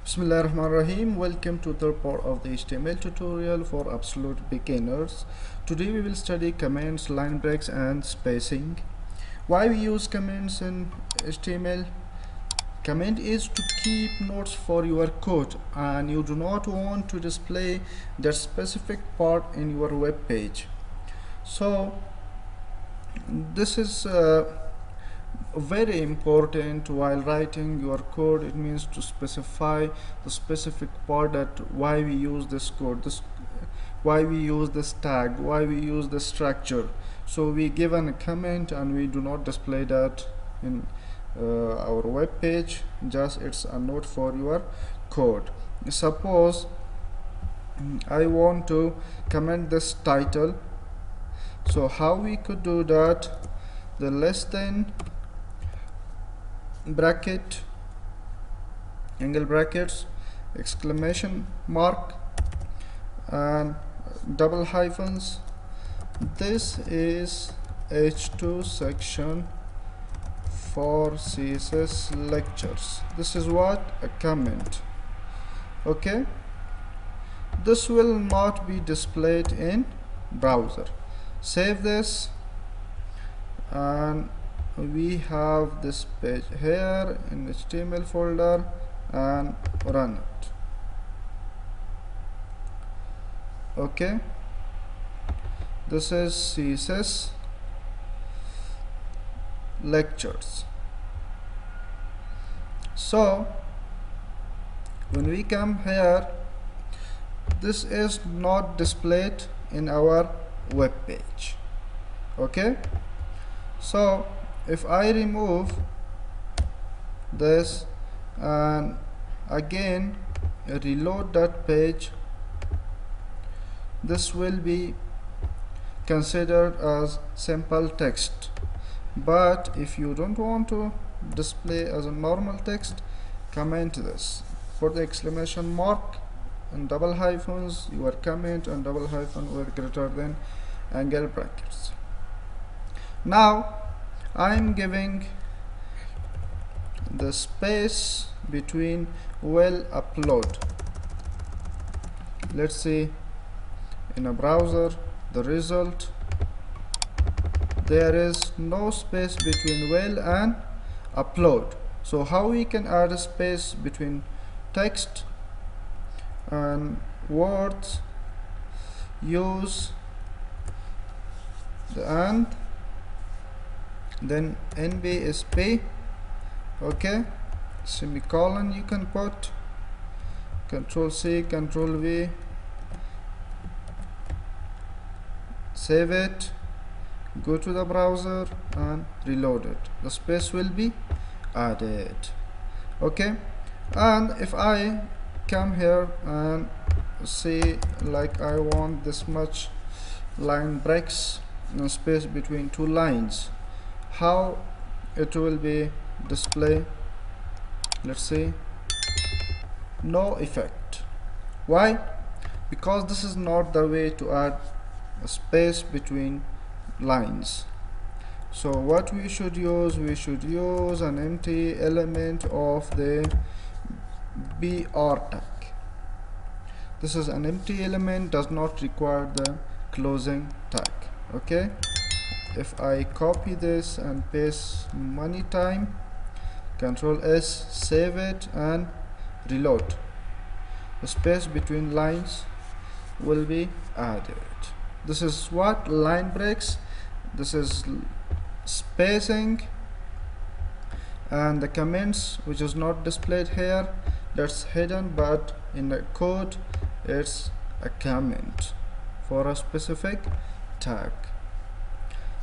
Bismillahirrahmanirrahim. Welcome to the part of the HTML tutorial for absolute beginners. Today we will study comments, line breaks and spacing. Why we use comments in HTML? Comment is to keep notes for your code and you do not want to display that specific part in your web page. So this is very important while writing your code. It means to specify the specific part, that why we use this code, why we use this tag, why we use this structure. So we give a comment and we do not display that in our web page, just it's a note for your code. Suppose I want to comment this title, so how we could do that? The less than bracket, angle brackets, exclamation mark and double hyphens. This is H2 section for CSS lectures. This is what? A comment. Okay, this will not be displayed in browser. Save this and we have this page here in HTML folder and run it. Okay, this is CSS lectures. So when we come here, this is not displayed in our web page. Okay, so if I remove this and again reload that page, this will be considered as simple text. But if you don't want to display as a normal text, comment this for the exclamation mark and double hyphens, your comment and double hyphen were greater than angle brackets. Now I'm giving the space between will upload. Let's see in a browser the result. There is no space between will and upload. So how we can add a space between text and words? Use the and, then NBSP, okay, semicolon you can put, Control C, Control V, save it, go to the browser and reload it. The space will be added. Okay, and if I come here and say like I want this much line breaks, space between two lines, how it will be display? Let's see, no effect. Why? Because this is not the way to add a space between lines. So what we should use? We should use an empty element of the BR tag. This is an empty element, does not require the closing tag. Okay, if I copy this and paste many times, Control S, save it and reload, the space between lines will be added. This is what? Line breaks. This is spacing, and the comments, which is not displayed here, that's hidden, but in the code it's a comment for a specific tag.